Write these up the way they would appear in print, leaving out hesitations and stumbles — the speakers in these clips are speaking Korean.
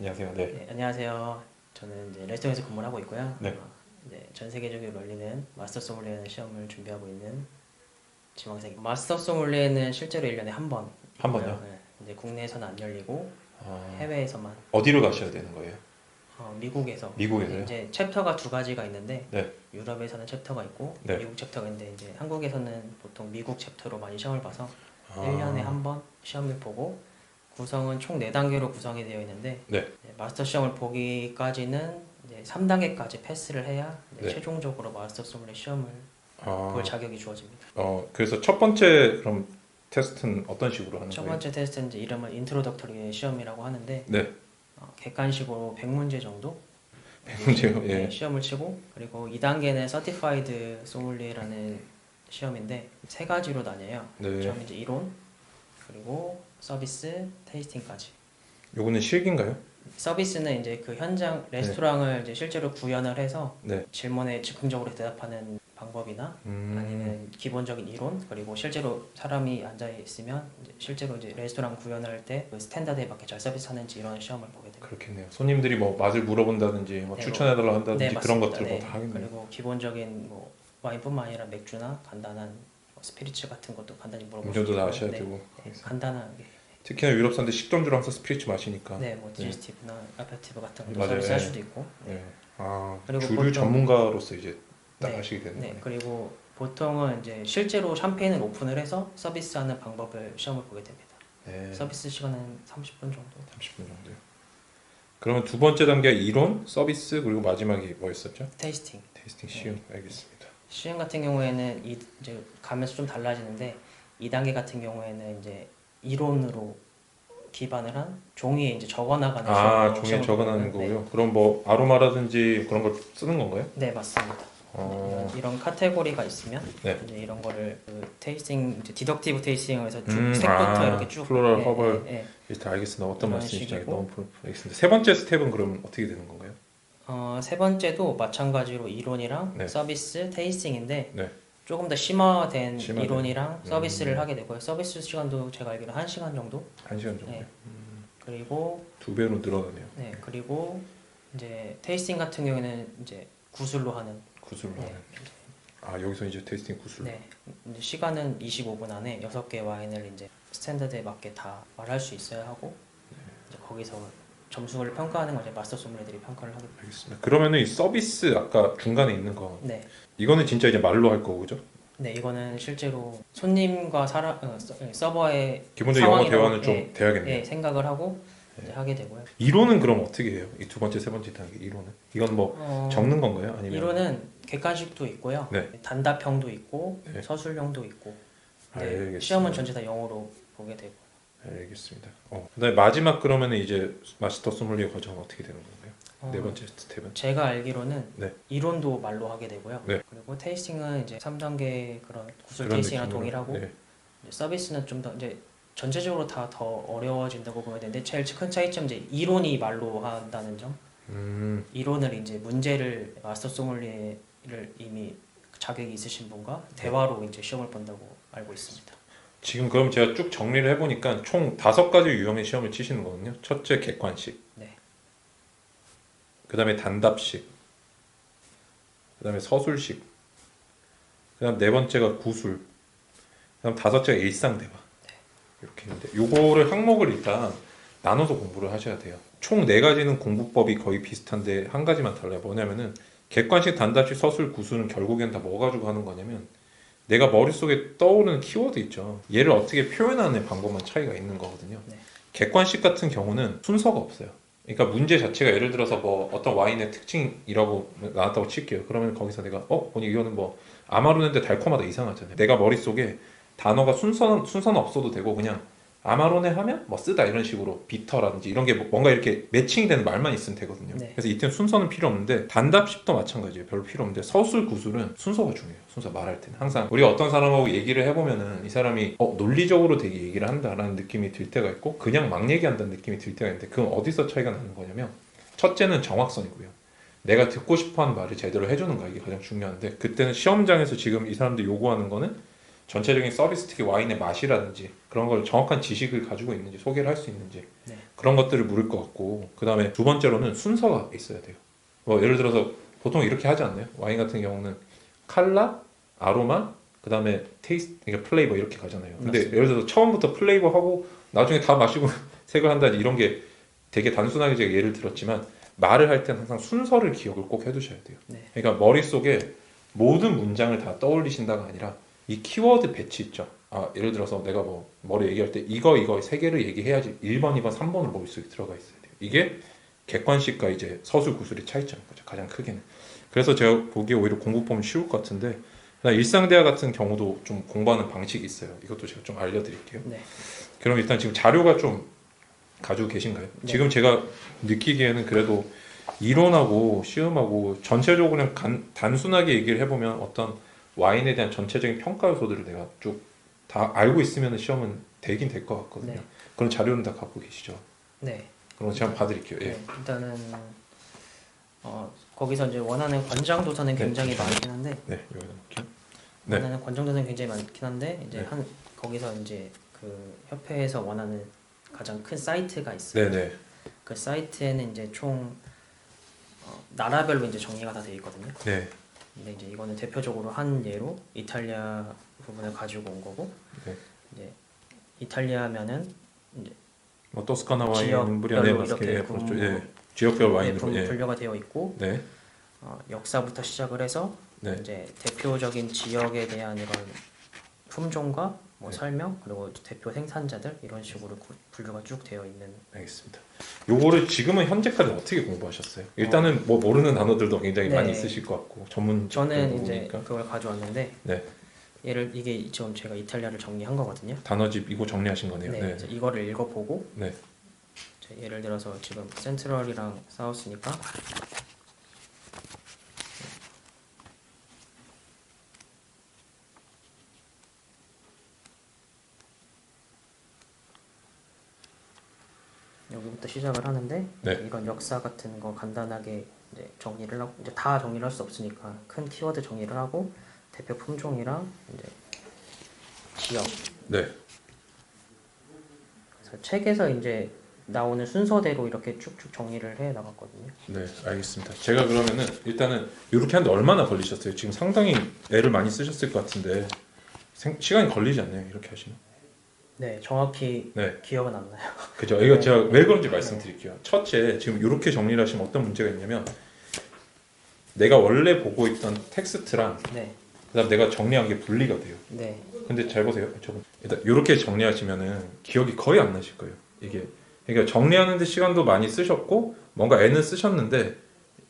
안녕하세요. 네. 네, 안녕하세요. 저는 이제 레스토랑에서 근무를 하고 있고요. 네. 이제 전 세계적으로 열리는 마스터 소믈리에는 시험을 준비하고 있는 지망생. 마스터 소믈리에는 실제로 1년에 한 번 한 있고요. 번요. 네, 이제 국내에서는 안 열리고 아, 해외에서만. 어디로 가셔야 되는 거예요? 미국에서. 미국에서요? 이제 챕터가 두 가지가 있는데 네. 유럽에서는 챕터가 있고 네. 미국 챕터가 있는데 이제 한국에서는 보통 미국 챕터로 많이 시험을 봐서 아, 1년에 한 번 시험을 보고 구성은 총 4단계로 구성이 되어 있는데 네. 마스터 시험을 보기까지는 이제 3단계까지 패스를 해야 이제 네. 최종적으로 마스터 소믈리에 시험을 볼 아, 자격이 주어집니다. 그래서 첫 번째 그럼 테스트는 어떤 식으로 하는 첫 거예요? 번째 테스트는 이제 이름은 인트로덕터리 시험이라고 하는데 네. 객관식으로 100문제 정도 문제요. 네, 예. 시험을 치고 그리고 2단계는 서티파이드 소믈리에라는 시험인데 세 가지로 나뉘어요. 네. 처음 이제 이론 그리고 서비스, 테이스팅까지. 요거는 실기인가요? 서비스는 이제 그 현장 레스토랑을 이제 실제로 구현을 해서 네. 질문에 즉흥적으로 대답하는 방법이나 아니면 기본적인 이론 그리고 실제로 사람이 앉아 있으면 이제 실제로 이제 레스토랑 구현할 때 그 스탠다드에 맞게 잘 서비스하는지 이런 시험을 보게 됩니다. 그렇겠네요. 손님들이 뭐 맛을 물어본다든지 뭐 네, 추천해달라 네, 한다든지 그런 맞습니다. 것들 네. 뭐다 하겠네요. 그리고 기본적인 뭐 와인뿐만 아니라 맥주나 간단한 뭐 스피리츠 같은 것도 간단히 물어볼 수 운전도 다 있고, 하셔야 네, 되고. 네, 간단하게. 특히나 유럽 사람들 식전주로 항상 스피리츠 마시니까. 네, 뭐 네. 디제스티브나 아페티브 같은 것도 맞아요. 서비스할 예. 수도 있고. 네. 네. 아, 그리고 주류 보통 전문가로서 이제 딱 네, 하시게 되는 네. 거네요. 그리고 보통은 이제 실제로 샴페인을 오픈을 해서 서비스하는 방법을 시험을 보게 됩니다. 네. 서비스 시간은 30분 정도. 30분 정도요. 그러면 두 번째 단계가 이론, 서비스, 그리고 마지막이 뭐였었죠? 테이스팅. 테이스팅 시음. 알겠습니다. 시험 같은 경우에는 이제 가면서 좀 달라지는데 2단계 같은 경우에는 이제 이론으로 기반을 한 종이에 이제 적어나가는 아, 시험으로 종이에 시험을 적어놓는 보거든요. 거고요. 그럼 뭐 아로마라든지 그런 걸 쓰는 건가요? 네, 맞습니다. 어, 이런 카테고리가 있으면 네. 이제 이런 거를 그 테이스팅 이제 디덕티브 테이스팅을 해서 쭉 색부터 이렇게 쭉 플로럴, 예, 허벌. 예, 예. 일단 알겠습니다. 어떤 이런 말씀이신지 식이고. 너무 알겠습니다. 세 번째 스텝은 그럼 어떻게 되는 건가요? 세 번째도 마찬가지로 이론이랑 네. 서비스, 테이스팅인데 네. 조금 더 심화된 심화된. 이론이랑 서비스를 하게 되고요. 서비스 시간도 제가 알기로 1시간 정도? 1시간 정도. 네. 그리고 두 배로 늘어나네요. 네, 그리고 이제 테이스팅 같은 경우에는 이제 구술로 하는 구슬로 네. 하는. 아, 여기서 이제 테이스팅 구슬. 네. 이제 시간은 25분 안에 6개 와인을 이제 스탠다드에 맞게 다 말할 수 있어야 하고 이제 거기서 점수를 평가하는 걸 이제 마스터 소믈리에들이 평가를 하게 됩니다. 알겠습니다. 그러면은 이 서비스 아까 중간에 있는 거 네. 이거는 진짜 이제 말로 할 거고 그죠? 네, 이거는 실제로 손님과 서버의 기본적으로 영어 상황이라고, 대화는 좀 돼야겠네요. 예, 생각을 하고 이제 하게 되고요. 이론은 그럼 어떻게 해요? 이 두 번째, 세 번째 단계 이론은? 이건 뭐 어, 적는 건가요? 아니면 이론은 객관식도 있고요. 네. 단답형도 있고 네. 서술형도 있고. 네, 알겠습니다. 시험은 전체 다 영어로 보게 되고. 알겠습니다. 그다음에 마지막 그러면은 이제 마스터 소믈리에 과정은 어떻게 되는 건가요? 네 번째 스텝은? 제가 알기로는 네. 이론도 말로 하게 되고요. 네. 그리고 테이스팅은 이제 3단계 그런 구술 그런 테이스팅이랑 느낌으로. 동일하고 네. 이제 서비스는 좀 더 이제 전체적으로 다 더 어려워진다고 보면 되는데 제일 큰 차이점 이제 이론이 말로 한다는 점. 이론을 이제 문제를 마스터 소믈리에를 이미 자격이 있으신 분과 대화로 이제 시험을 본다고 알고 있습니다. 지금 그럼 제가 쭉 정리를 해보니까 총 5가지 유형의 시험을 치시는 거거든요. 첫째 객관식, 네. 그다음에 단답식, 그다음에 서술식, 그다음 네 번째가 구술, 그다음 다섯째가 일상 대화. 이렇게 있는데 요거를 항목을 일단 나눠서 공부를 하셔야 돼요. 총 4가지는 공부법이 거의 비슷한데 한 가지만 달라요. 뭐냐면은 객관식, 단답식, 서술, 구술은 결국엔 다 뭐 가지고 하는 거냐면 내가 머릿속에 떠오르는 키워드 있죠. 얘를 어떻게 표현하는 방법만 차이가 있는 거거든요. 네. 객관식 같은 경우는 순서가 없어요. 그러니까 문제 자체가 예를 들어서 뭐 어떤 와인의 특징이라고 나왔다고 칠게요. 그러면 거기서 내가 보니 이거는 뭐 아마로네인데 달콤하다 이상하잖아요. 내가 머릿속에 단어가 순서는 없어도 되고 그냥 아마로네 하면 뭐 쓰다 이런 식으로 비터라든지 이런 게 뭔가 이렇게 매칭이 되는 말만 있으면 되거든요. 네. 그래서 이때는 순서는 필요 없는데 단답식도 마찬가지예요. 별로 필요 없는데 서술 구술은 순서가 중요해요. 순서 말할 때는 항상 우리가 어떤 사람하고 얘기를 해보면은 이 사람이 논리적으로 되게 얘기를 한다라는 느낌이 들 때가 있고 그냥 막 얘기한다는 느낌이 들 때가 있는데 그건 어디서 차이가 나는 거냐면 첫째는 정확성이고요. 내가 듣고 싶어하는 말을 제대로 해주는가 이게 가장 중요한데 그때는 시험장에서 지금 이 사람들이 요구하는 거는 전체적인 서비스 특히 와인의 맛이라든지 그런 걸 정확한 지식을 가지고 있는지 소개를 할 수 있는지 네. 그런 것들을 물을 것 같고 그 다음에 두 번째로는 순서가 있어야 돼요. 뭐 예를 들어서 보통 이렇게 하지 않나요? 와인 같은 경우는 칼라, 아로마, 그 다음에 테이스트, 그러니까 플레이버 이렇게 가잖아요. 근데 맞습니다. 예를 들어서 처음부터 플레이버 하고 나중에 다 마시고 색을 한다 이런 게 되게 단순하게 제가 예를 들었지만 말을 할 때는 항상 순서를 기억을 꼭 해두셔야 돼요. 네. 그러니까 머릿속에 모든 문장을 다 떠올리신다가 아니라 이 키워드 배치 있죠. 아, 예를 들어서 내가 뭐 머리 얘기할 때 이거 세 개를 얘기해야지 1번, 2번, 3번은 머릿속에 들어가 있어야 돼요. 이게 객관식과 이제 서술, 구술의 차이점인 거죠. 가장 크게는. 그래서 제가 보기에 오히려 공부 보면 쉬울 것 같은데 그다음 일상대화 같은 경우도 좀 공부하는 방식이 있어요. 이것도 제가 좀 알려드릴게요. 네. 그럼 일단 지금 자료가 좀 가지고 계신가요? 네. 지금 제가 느끼기에는 그래도 이론하고 시음하고 전체적으로 그냥 단순하게 얘기를 해보면 어떤 와인에 대한 전체적인 평가 요소들을 내가 쭉 다 알고 있으면 시험은 되긴 될 것 같거든요. 네. 그런 자료는 다 갖고 계시죠? 네. 그럼 제가 한번 봐드릴게요. 예. 네. 일단은 거기서 이제 원하는 권장 도서는 네, 굉장히 잠시만요. 많긴 한데 네, 여기다 놓을게요. 네. 원하는 권장 도서는 굉장히 많긴 한데 이제 네. 거기서 이제 그 협회에서 원하는 가장 큰 사이트가 있어요. 네네. 그 사이트에는 이제 총 나라별로 이제 정리가 다 돼 있거든요. 네. 근데 이제 이거는 대표적으로 한 예로 이탈리아 부분을 가지고 온 거고 네. 이제 이탈리아면은 이제 뭐 토스카나 와인, 지역별로 무리아네 이렇게 마스케, 그렇죠. 예. 지역별 와인으로. 예. 분류가 되어 있고 네. 역사부터 시작을 해서 네. 이제 대표적인 지역에 대한 이런 품종과 뭐 네. 설명 그리고 대표 생산자들 이런 식으로 분류가 쭉 되어 있는. 알겠습니다. 요거를 지금은 현재까지 어떻게 공부하셨어요? 일단은 뭐 모르는 단어들도 굉장히 네. 많이 있으실 것 같고 전문 저는 이제 보니까 그걸 가져왔는데 네. 이게 지금 제가 이탈리아를 정리한 거거든요. 단어집 이거 정리하신 거네요. 네, 네. 이제 이거를 읽어보고 네. 이제 예를 들어서 지금 센트럴이랑 싸웠으니까 여기부터 시작을 하는데 네. 이런 역사 같은 거 간단하게 이제 정리를 하고 이제 다 정리를 할 수 없으니까 큰 키워드 정리를 하고 대표 품종이랑 이제 지역. 네. 그래서 책에서 이제 나오는 순서대로 이렇게 쭉쭉 정리를 해 나갔거든요. 네, 알겠습니다. 제가 그러면은 일단은 이렇게 하는데 얼마나 걸리셨어요? 지금 상당히 애를 많이 쓰셨을 것 같은데 시간이 걸리지 않나요? 이렇게 하시면? 네, 정확히 네. 기억은 안 나요. 그죠. 이거 제가 왜 그런지 말씀드릴게요. 첫째, 지금 이렇게 정리를 하시면 어떤 문제가 있냐면 내가 원래 보고 있던 텍스트랑 네, 그다음 내가 정리한 게 분리가 돼요. 네, 근데 잘 보세요. 저분 일단 이렇게 정리하시면은 기억이 거의 안 나실 거예요. 이게 그러니까 정리하는데 시간도 많이 쓰셨고 뭔가 애는 쓰셨는데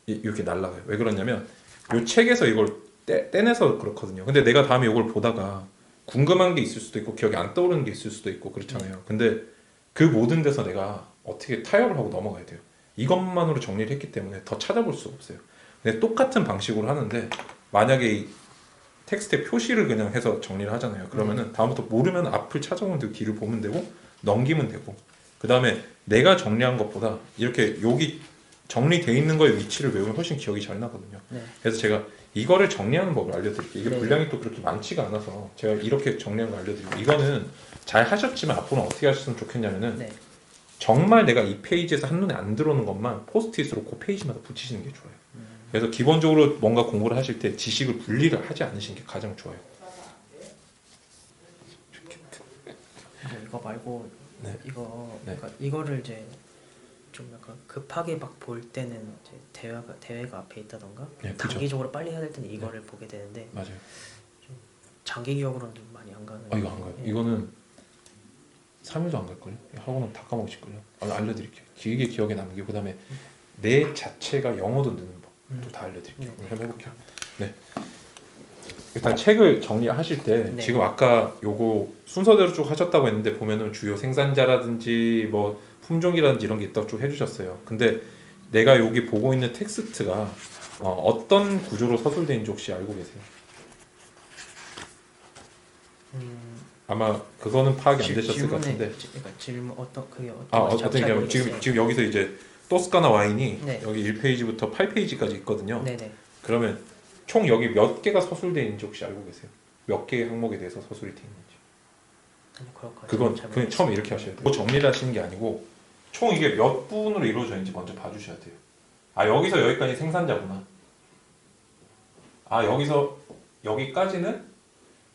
이렇게 날라가요. 왜 그러냐면 이 책에서 이걸 떼내서 그렇거든요. 근데 내가 다음에 이걸 보다가 궁금한 게 있을 수도 있고 기억이 안 떠오르는 게 있을 수도 있고 그렇잖아요. 근데 그 모든 데서 내가 어떻게 타협을 하고 넘어가야 돼요. 이것만으로 정리를 했기 때문에 더 찾아볼 수가 없어요. 근데 똑같은 방식으로 하는데 만약에 이 텍스트에 표시를 그냥 해서 정리를 하잖아요. 그러면은 다음부터 모르면 앞을 찾아오면 되고 뒤를 보면 되고 넘기면 되고 그 다음에 내가 정리한 것보다 이렇게 여기 정리되어 있는 거의 위치를 외우면 훨씬 기억이 잘 나거든요. 네. 그래서 제가 이거를 정리하는 법을 알려드릴게요. 이게 네. 분량이 또 그렇게 많지가 않아서 제가 이렇게 정리한 거 알려드리고 이거는 잘 하셨지만 앞으로는 어떻게 하셨으면 좋겠냐면은 네. 정말 내가 이 페이지에서 한눈에 안 들어오는 것만 포스트잇으로 그 페이지마다 붙이시는 게 좋아요. 그래서 기본적으로 뭔가 공부를 하실 때 지식을 분리를 하지 않으시는 게 가장 좋아요. 이거 말고 네. 이거 네. 그러니까 이거를 이제 좀 약간 급하게 막 볼 때는 이제 대회가 앞에 있다던가 네, 그죠. 단기적으로 빨리 해야 될 때는 이거를 보게 되는데 맞아요. 장기 기억으로는 좀 많이 안 가는. 이거 안 가요. 예. 이거는 3일도 안 갈걸요? 하고는 다 까먹으실걸요? 알려드릴게요. 길게 기억에 남기고 그다음에 내 자체가 영어도 느는 법도 다 알려드릴게요. 네. 한번 해볼게요. 네. 일단 책을 정리하실 때 네. 지금 아까 요거 순서대로 쭉 하셨다고 했는데 보면은 주요 생산자라든지 뭐 품종이라든지 이런 게 있다고 쭉 해주셨어요. 근데 내가 여기 보고 있는 텍스트가 어떤 구조로 서술되는지 혹시 알고 계세요? 아마 그거는 파악이 안 되셨을 것 같은데. 그러니까 질문 어떤 그게 어떤 게 지금 여기서 이제 토스카나 와인이 네. 여기 1페이지부터 8페이지까지 있거든요. 네네. 그러면 총 여기 몇 개가 서술되어 있는지 혹시 알고 계세요? 몇 개의 항목에 대해서 서술이 돼 있는지. 아니 그럴까요? 그건 잘 그냥 처음 이렇게 하셔야 돼요. 뭐 정리를 하시는 게 아니고 총 이게 몇 부분으로 이루어져 있는지 먼저 봐주셔야 돼요. 아 여기서 여기까지 생산자구나. 아 여기서 여기까지는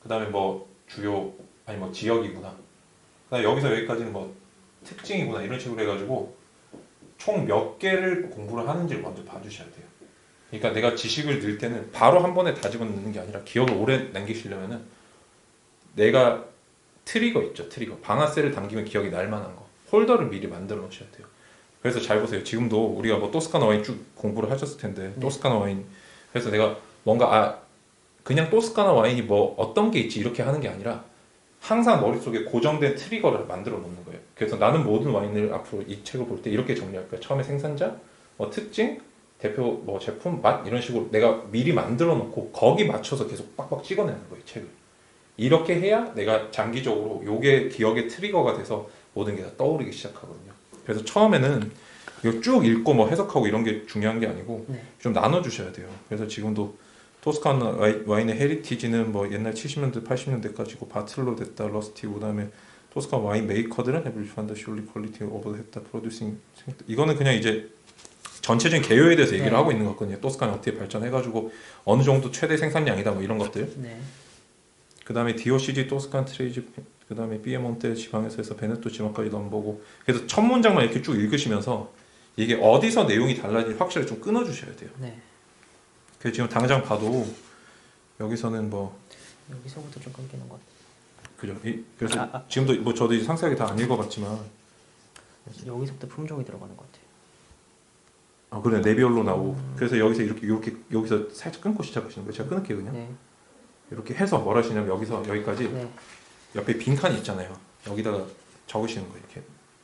그 다음에 뭐 주요 아니 뭐 지역이구나. 그다음에 여기서 여기까지는 뭐 특징이구나 이런 식으로 해가지고 총 몇 개를 공부를 하는지를 먼저 봐주셔야 돼요. 그러니까 내가 지식을 늘 때는 바로 한 번에 다 집어넣는 게 아니라 기억을 오래 남기시려면은 내가 트리거 있죠. 트리거. 방아쇠를 당기면 기억이 날 만한 거. 폴더를 미리 만들어 놓으셔야 돼요. 그래서 잘 보세요. 지금도 우리가 뭐 토스카나 와인 쭉 공부를 하셨을 텐데 토스카나 와인 그래서 내가 뭔가 그냥 토스카나 와인이 뭐 어떤 게 있지 이렇게 하는 게 아니라 항상 머릿속에 고정된 트리거를 만들어 놓는 거예요. 그래서 나는 모든 와인을 앞으로 이 책을 볼 때 이렇게 정리할 거야. 처음에 생산자, 뭐 특징, 대표 뭐 제품, 맛 이런 식으로 내가 미리 만들어 놓고 거기 맞춰서 계속 빡빡 찍어내는 거예요. 책을. 이렇게 해야 내가 장기적으로 요게 기억의 트리거가 돼서 모든 게 다 떠오르기 시작하거든요. 그래서 처음에는 이거 쭉 읽고 뭐 해석하고 이런 게 중요한 게 아니고 네. 좀 나눠주셔야 돼요. 그래서 지금도 토스카나 와인의 헤리티지는 뭐 옛날 70년대, 80년대까지고 바틀로 됐다, 러스티고 그다음에 토스카나 와인 메이커들은 에블리판다, 슐리 퀄리티 오버 했다, 프로듀싱 이거는 그냥 이제 전체적인 개요에 대해서 얘기를 네. 하고 있는 거거든요. 토스카나 어떻게 발전해가지고 어느 정도 최대 생산량이다 뭐 이런 것들. 네. 그 다음에 DOCG, 토스칸 트레이지, 그 다음에 피에몬테 지방에서 해서 베네토 지방까지 넘보고 그래서 첫 문장만 이렇게 쭉 읽으시면서 이게 어디서 내용이 달라진지 확실히 좀 끊어주셔야 돼요. 네. 그래서 지금 당장 봐도 여기서는 뭐 여기서부터 좀 끊기는 것 같아요. 그죠? 그래서 지금도 뭐 저도 이제 상세하게 다 안 읽어봤지만 여기서부터 품종이 들어가는 것 같아요. 아 그래 네비올로 나오고 그래서 여기서 이렇게 여기서 살짝 끊고 시작하시는 거예요. 제가 끊을게요 그냥. 네. 이렇게 해서 뭐라 하시냐면 여기서 여기까지 네. 옆에 빈칸이 있잖아요. 여기다가 적으시는 거예요.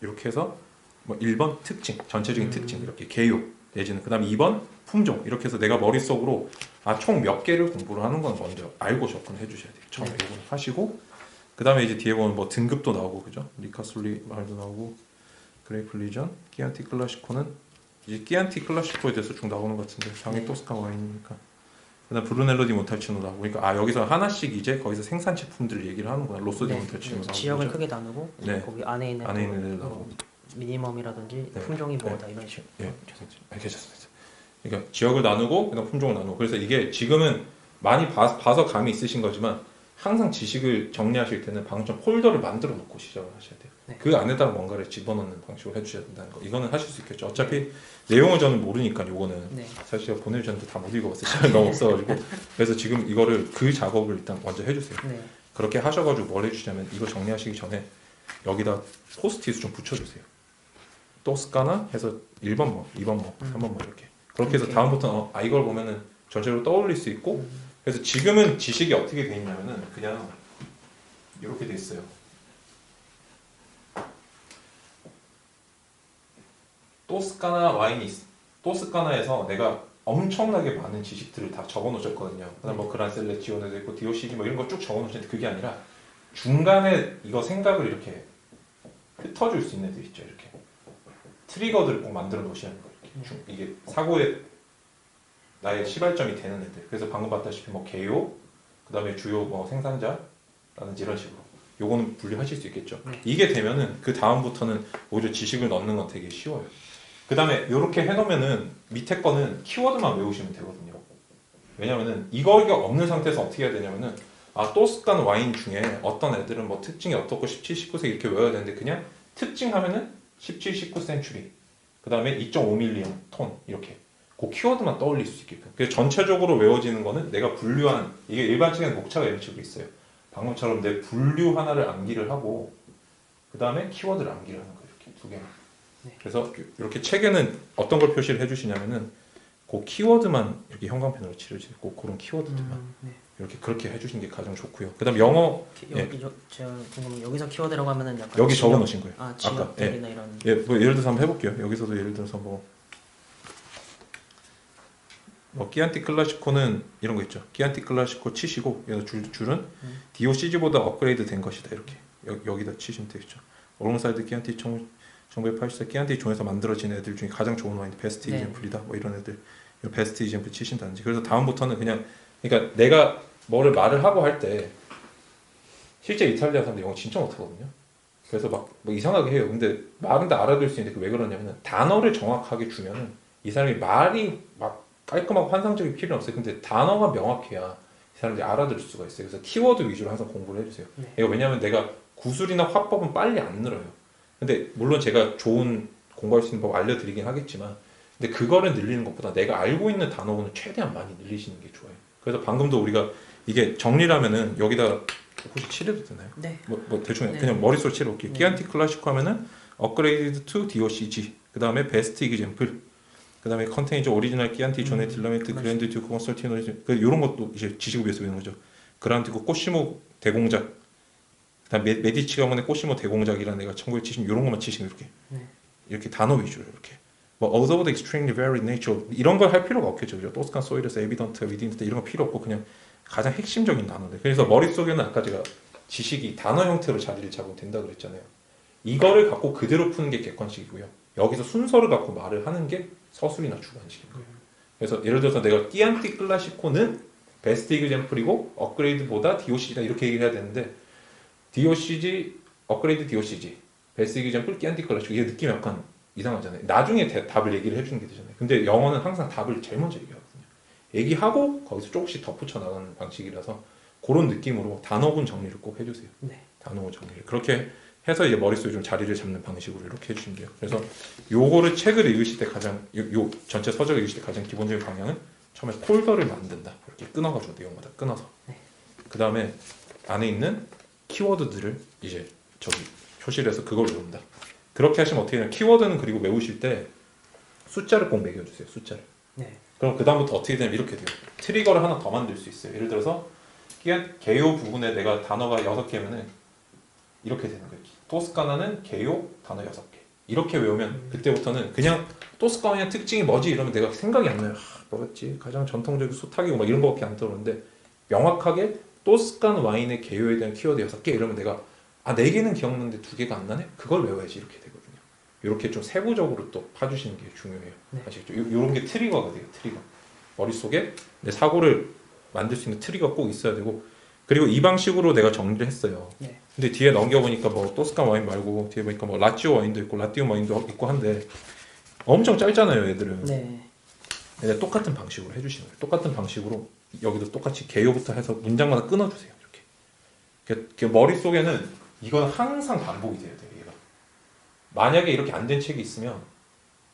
이렇게 해서 뭐 1번 특징, 전체적인 특징 이렇게 개요 내지는 그다음에 2번 품종 이렇게 해서 내가 머릿속으로 총 몇 개를 공부를 하는 건 먼저 알고 접근해 주셔야 돼요. 처음에 네. 이거 하시고 그다음에 이제 뒤에 보면 뭐 등급도 나오고 그죠? 리카솔리 말도 나오고 그레이프 리전, 끼안티 클라시코는 이제 끼안티 클라시코에 대해서 쭉 나오는 것 같은데 당연히 네. 토스칸 와인이니까 그다음 브루넬로 디 몬탈치노 나오고 그러니까 여기서 하나씩 이제 거기서 생산 제품들을 얘기를 하는구나. 로쏘 디 네. 몬탈치노 나오고 지역을 그죠? 크게 나누고 네. 거기 안에 있는 안에 또 있는 애들 뭐 나오고 미니멈이라든지 네. 품종이 네. 뭐다 이런 식으로. 예, 괜찮습니다. 그러니까 지역을 나누고 그다음 품종을 나누고 그래서 이게 지금은 많이 봐서 감이 있으신 거지만 항상 지식을 정리하실 때는 방금 폴더를 만들어 놓고 시작을 하셔야 돼요. 네. 그 안에다가 뭔가를 집어넣는 방식으로 해주셔야 된다는 거. 이거는 하실 수 있겠죠. 어차피 내용을 저는 모르니까 요거는 네. 사실 제가 보내주셨는데 다 못 읽어봤어요. 시간이 너무 없어가지고 그래서 지금 이거를 그 작업을 일단 먼저 해주세요. 네. 그렇게 하셔가지고 뭘 해주시냐면 이거 정리하시기 전에 여기다 포스트잇 좀 붙여주세요. 토스카나 해서 1번 뭐, 2번 뭐, 3번 뭐 이렇게. 그렇게 해서 다음부터는 이걸 보면은 전체로 떠올릴 수 있고 그래서 지금은 지식이 어떻게 돼 있냐면은 그냥 이렇게 돼 있어요. 토스카나에서 내가 엄청나게 많은 지식들을 다 적어 놓으셨거든요. 그다음 뭐 그란셀레치오네도 있고 디오시지 뭐 이런 거 쭉 적어 놓으셨는데 그게 아니라 중간에 이거 생각을 이렇게 흩어줄 수 있는 애들 있죠. 이렇게 트리거들을 꼭 만들어 놓으시는 거예요. 이게 사고의 나의 시발점이 되는 애들. 그래서 방금 봤다시피 뭐 개요, 그다음에 주요 뭐 생산자라든지 이런 식으로. 요거는 분류하실 수 있겠죠. 네. 이게 되면은 그 다음부터는 오히려 지식을 넣는 건 되게 쉬워요. 그다음에 요렇게 해놓으면은 밑에 거는 키워드만 외우시면 되거든요. 왜냐면은 이거가 없는 상태에서 어떻게 해야 되냐면은 토스칸 와인 중에 어떤 애들은 뭐 특징이 어떻고 17, 19세 이렇게 외워야 되는데 그냥 특징 하면은 17, 19센츄리 그 다음에 2.5밀리언 톤 이렇게 그 키워드만 떠올릴 수 있게끔. 그래서 전체적으로 외워지는 거는 내가 분류한 이게 일반적인 목차가 이런 식으로 있어요. 방금처럼 내 분류 하나를 암기를 하고 그 다음에 키워드를 암기를 하는 거예요. 이렇게 두 개만. 네. 그래서 이렇게 책에는 어떤 걸 표시를 해주시냐면은 그 키워드만 이렇게 형광펜으로 칠해주세요. 꼭 그런 키워드들만 네. 이렇게 그렇게 해주시는 게 가장 좋고요. 그다음 영어 여기 제가 궁금한 여기서 키워드라고 하면은 약간 여기 지역- 적어 놓으신 거예요. 아 아까 지역들이나 이런. 뭐 예를 들어서 한번 해볼게요. 여기서도 예를 들어서 뭐 끼안티 클라시코는 이런 거 있죠. 끼안티 클라시코 치시고 여기서 줄은 DOCG보다 업그레이드 된 것이다 이렇게 여기다 치시면 되겠죠. 얼롱사이드 끼안티 1984 끼안티 존에서 만들어진 애들 중에 가장 좋은 와인 베스트 네. 이젠플이다 뭐 이런 애들 베스트 이젠플 치신다든지. 그래서 다음부터는 그냥 그러니까 내가 뭐를 말을 하고 할 때 실제 이탈리아 사람들 영어 진짜 못하거든요. 그래서 막 뭐 이상하게 해요. 근데 말은 다 알아들을 수 있는데 왜 그러냐면 단어를 정확하게 주면은 이 사람이 말이 막 깔끔하고 환상적인 필요는 없어요. 근데 단어가 명확해야 이 사람들이 알아들을 수가 있어요. 그래서 키워드 위주로 항상 공부를 해주세요. 네. 이거 왜냐면 내가 구술이나 화법은 빨리 안 늘어요. 근데 물론 제가 좋은 공부할 수 있는 법 알려드리긴 하겠지만 근데 그거를 늘리는 것보다 내가 알고 있는 단어는 최대한 많이 늘리시는 게 좋아요. 그래서 방금도 우리가 이게 정리라면은 여기다 혹시 칠해도 되나요? 네. 뭐 대충 네. 그냥 머릿속으로 칠해볼게요. 네. 키안티 클래시코 하면은 업그레이드 투 DOCG 그 다음에 베스트 이그젬플 그 다음에 컨테이저 오리지널 키안티 존의 딜러메트 그랜드 듀크 컨설티노 이런 것도 이제 지식을 위해서 배우는 거죠. 그란티고 꼬시모 대공작 그 다음 메디치 가문의 꼬시모 대공작이라는 애가 1970 이런 것만 치시면 이렇게 네. 이렇게 단어 위주로 이렇게 뭐 although the extremely varied nature 이런 걸 할 필요가 없겠죠. 그죠? 토스칸 소일에서 에비던트, 위딘트 이런 거 필요 없고 그냥 가장 핵심적인 단어들. 그래서 머릿속에는 아까 제가 지식이 단어 형태로 자리를 잡으면 된다 그랬잖아요. 이거를 갖고 그대로 푸는 게 객관식이고요. 여기서 순서를 갖고 말을 하는 게 서술이나 주관식인 거예요. 그래서 예를 들어서 내가 끼안티 클라시코는 베스트 이그젬플이고 업그레이드보다 DOCG다 이렇게 얘기를 해야 되는데 DOCG, 업그레이드 DOCG, 베스트 이그젬플 끼안티 클라시코 이게 느낌이 약간 이상하잖아요. 나중에 답을 얘기를 해주는 게 되잖아요. 근데 영어는 항상 답을 제일 먼저 얘기하거든요. 얘기하고 거기서 조금씩 덧붙여 나가는 방식이라서 그런 느낌으로 단어군 정리를 꼭 해주세요. 네. 단어군 정리를 그렇게 해서 이제 머릿속에 좀 자리를 잡는 방식으로 이렇게 해주시면 돼요. 그래서 요거를 책을 읽으실 때 가장 요 전체 서적을 읽으실 때 가장 기본적인 방향은 처음에 폴더를 만든다. 이렇게 끊어가지고 내용마다 끊어서 네. 그 다음에 안에 있는 키워드들을 이제 저기 표시를 그걸 외운다. 그렇게 하시면 어떻게 되냐면 키워드는 그리고 외우실 때 숫자를 꼭 매겨주세요. 숫자를. 네. 그럼 그 다음부터 어떻게 되냐면 이렇게 돼요. 트리거를 하나 더 만들 수 있어요. 예를 들어서 개요 부분에 내가 단어가 6개면은 이렇게 되는 거예요. 토스카나는 개요 단어 6개. 이렇게 외우면 그때부터는 그냥 토스카나의 특징이 뭐지 이러면 내가 생각이 안 나요. 뭐였지? 가장 전통적인 수탉이고 막 이런 거밖에 안 떠오르는데 명확하게 토스칸 와인의 개요에 대한 키워드 6개 이러면 내가 4개는 기억나는데 2개가 안 나네? 그걸 외워야지 이렇게 되거든요. 이렇게 좀 세부적으로 또 파주시는 게 중요해요. 네. 아시겠죠? 이런 게 트리거가 돼요. 트리거. 머릿속에 내 사고를 만들 수 있는 트리거가 꼭 있어야 되고 그리고 이 방식으로 내가 정리를 했어요. 네. 근데 뒤에 넘겨보니까 뭐 토스칸 와인 말고 뒤에 보니까 뭐 라찌오 와인도 있고 라띠오 와인도 있고 한데 엄청 짧잖아요, 애들은. 네. 근데 똑같은 방식으로 해주시는 거예요. 똑같은 방식으로 여기도 똑같이 개요부터 해서 문장마다 끊어주세요. 이렇게 머릿속에는 이건 항상 반복이 돼야 돼요. 얘가. 만약에 이렇게 안 된 책이 있으면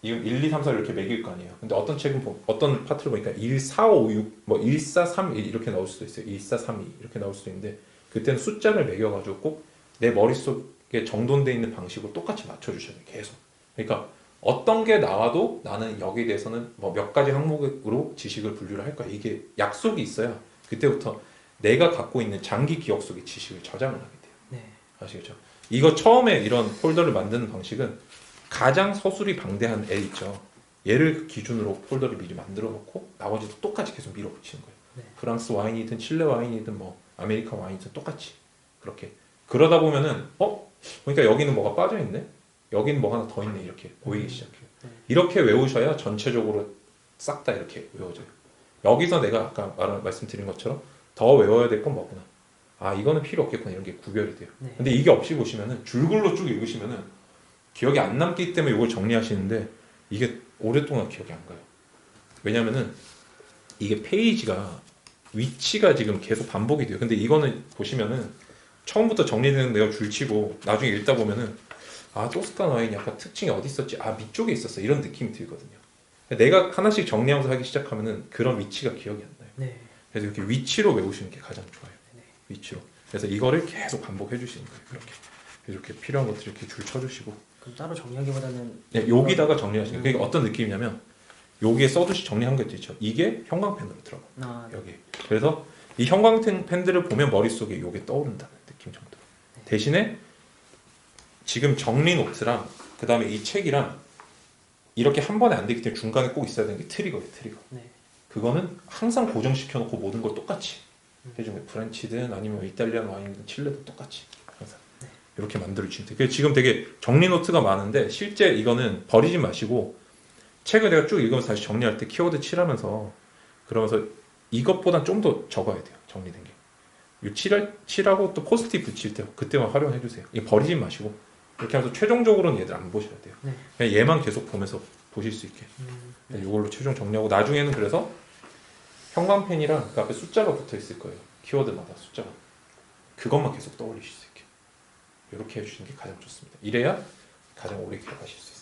이건 1, 2, 3, 4 이렇게 매길 거 아니에요. 근데 어떤 책은 어떤 파트를 보니까 1, 4, 5, 6, 뭐 1, 4, 3, 1 이렇게 나올 수도 있어요. 1, 4, 3, 2 이렇게 나올 수도 있는데 그때는 숫자를 매겨가지고 꼭 내 머릿속에 정돈되어 있는 방식으로 똑같이 맞춰주셔야 돼요. 계속. 그러니까 어떤 게 나와도 나는 여기에 대해서는 뭐 몇 가지 항목으로 지식을 분류를 할 거야. 이게 약속이 있어야 그때부터 내가 갖고 있는 장기 기억 속의 지식을 저장을 하게 돼요. 네. 아시겠죠? 이거 처음에 이런 폴더를 만드는 방식은 가장 서술이 방대한 애 있죠. 얘를 기준으로 폴더를 미리 만들어 놓고 나머지도 똑같이 계속 밀어붙이는 거예요. 네. 프랑스 와인이든 칠레 와인이든 뭐 아메리칸 와인이든 똑같이 그렇게 그러다 보면은 그러니까 여기는 뭐가 빠져 있네. 여기는 뭐 하나 더 있네 이렇게 보이기 시작해요. 이렇게 외우셔야 전체적으로 싹 다 이렇게 외워져요. 여기서 내가 아까 말씀드린 것처럼 더 외워야 될 건 뭐구나. 이거는 필요 없겠구나 이런 게 구별이 돼요. 네. 근데 이게 없이 보시면은 줄글로 쭉 읽으시면은 기억이 안 남기 때문에 이걸 정리하시는데 이게 오랫동안 기억이 안 가요. 왜냐면은 이게 페이지가 위치가 지금 계속 반복이 돼요. 근데 이거는 보시면은 처음부터 정리되는 내가 줄치고 나중에 읽다 보면은 토스칸 와인 약간 특징이 어디 있었지? 밑쪽에 있었어. 이런 느낌이 들거든요. 내가 하나씩 정리하면서 하기 시작하면은 그런 위치가 기억이 안 나요. 네. 그래서 이렇게 위치로 외우시는 게 가장 좋아요. 네. 위치로. 그래서 이거를 계속 반복해 주시는 거예요. 이렇게 필요한 것들 이렇게 줄 쳐주시고. 그럼 따로 정리하기보다는 네, 여기다가 정리하시는 거예요. 그러니까 어떤 느낌이냐면 여기에 써두시 정리한 것도 있죠. 이게 형광펜으로 들어가. 여기. 그래서 이 형광펜들을 보면 머릿속에 이게 떠오른다는 느낌 정도. 대신에 지금 정리 노트랑 그 다음에 이 책이랑 이렇게 한 번에 안 되기 때문에 중간에 꼭 있어야 되는 게 트리거예요. 트리거. 네. 그거는 항상 고정시켜 놓고 모든 걸 똑같이 해주는 거예요. 프렌치든 아니면 이탈리안 와인이든 칠레도 똑같이 항상 이렇게 만들어 주시면 돼요. 그래서 지금 되게 정리 노트가 많은데 실제 이거는 버리지 마시고 책을 내가 쭉 읽으면서 다시 정리할 때 키워드 칠하면서 그러면서 이것보다 좀 더 적어야 돼요. 정리된 게. 요 칠하고 또 포스트잇 붙일 때 그때만 활용해 주세요. 이게 버리지 마시고 이렇게 하면서 최종적으로는 얘들 안 보셔야 돼요. 네. 그냥 얘만 계속 보면서 보실 수 있게. 네. 이걸로 최종 정리하고 나중에는 그래서 형광펜이랑 그 앞에 숫자가 붙어 있을 거예요. 키워드마다 숫자가. 그것만 계속 떠올리실 수 있게. 이렇게 해주시는 게 가장 좋습니다. 이래야 가장 오래 기억하실 수 있어요.